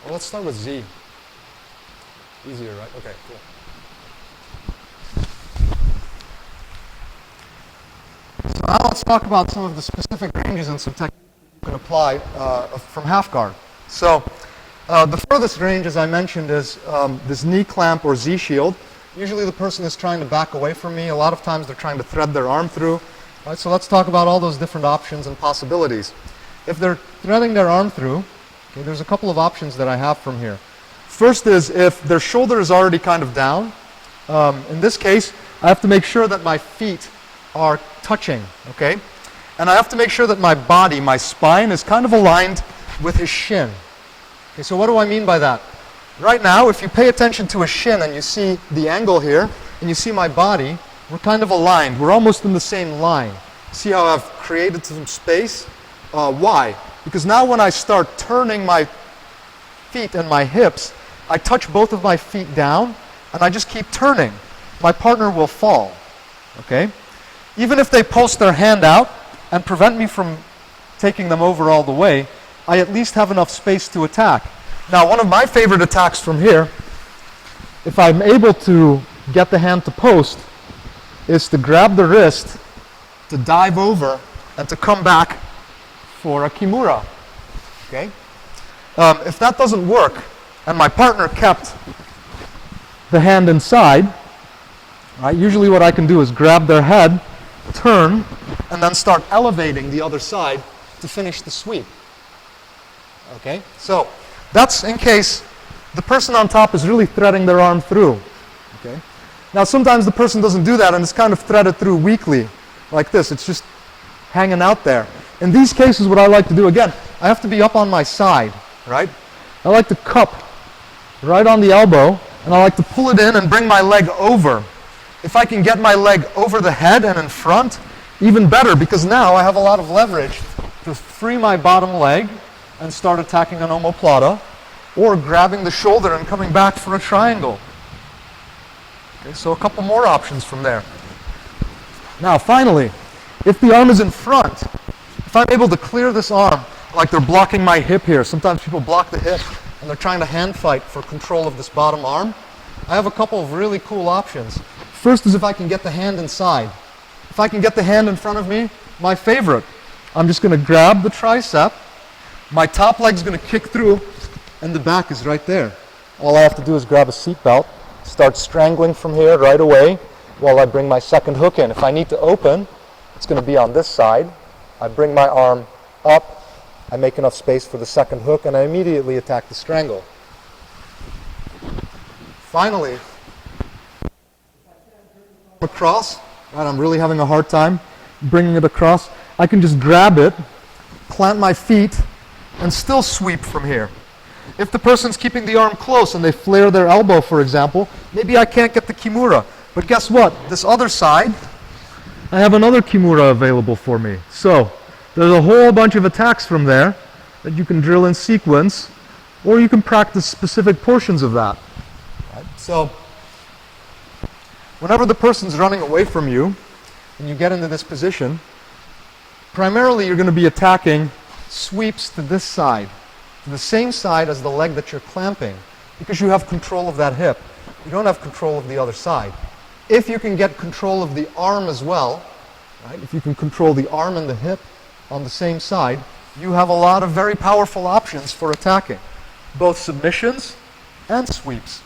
Well, let's start with Z. Easier, right? Okay, cool. So now let's talk about some of the specific ranges and some techniques you can apply from half guard. So the furthest range, as I mentioned, is this knee clamp or Z shield. Usually the person is trying to back away from me. A lot of times they're trying to thread their arm through. Right, so let's talk about all those different options and possibilities. If they're threading their arm through, okay, there's a couple of options that I have from here. First is if their shoulder is already kind of down. In this case, I have to make sure that my feet are touching, okay? And I have to make sure that my body, my spine, is kind of aligned with his shin. Okay, so what do I mean by that? Right now, if you pay attention to a shin and you see the angle here, and you see my body, we're kind of aligned. We're almost in the same line. See how I've created some space? Why? Because now when I start turning my feet and my hips, I touch both of my feet down, and I just keep turning. My partner will fall, okay? Even if they post their hand out and prevent me from taking them over all the way, I at least have enough space to attack. Now, one of my favorite attacks from here, if I'm able to get the hand to post, is to grab the wrist, to dive over, and to come back for a kimura, okay? If that doesn't work, and my partner kept the hand inside, right, usually what I can do is grab their head, turn, and then start elevating the other side to finish the sweep. Okay? So that's in case the person on top is really threading their arm through. Okay? Now sometimes the person doesn't do that and it's kind of threaded through weakly, like this. It's just hanging out there. In these cases, what I like to do, again, I have to be up on my side, right? I like to cup right on the elbow, and I like to pull it in and bring my leg over. If I can get my leg over the head and in front, even better, because now I have a lot of leverage to free my bottom leg and start attacking an omoplata, or grabbing the shoulder and coming back for a triangle. Okay, so a couple more options from there. Now finally, if the arm is in front, if I'm able to clear this arm, like they're blocking my hip here, sometimes people block the hip and they're trying to hand fight for control of this bottom arm, I have a couple of really cool options. First is if I can get the hand inside. If I can get the hand in front of me, my favorite, I'm just going to grab the tricep, my top leg's going to kick through, and the back is right there. All I have to do is grab a seat belt, start strangling from here right away while I bring my second hook in. If I need to open, it's going to be on this side. I bring my arm up, I make enough space for the second hook, and I immediately attack the strangle. Finally, across, right, I'm really having a hard time bringing it across, I can just grab it, plant my feet, and still sweep from here. If the person's keeping the arm close and they flare their elbow, for example, maybe I can't get the kimura. But guess what? This other side, I have another kimura available for me. So there's a whole bunch of attacks from there that you can drill in sequence, or you can practice specific portions of that. Right? So whenever the person's running away from you and you get into this position, primarily you're going to be attacking sweeps to this side, to the same side as the leg that you're clamping, because you have control of that hip. You don't have control of the other side. If you can get control of the arm as well, right, if you can control the arm and the hip on the same side, you have a lot of very powerful options for attacking, both submissions and sweeps.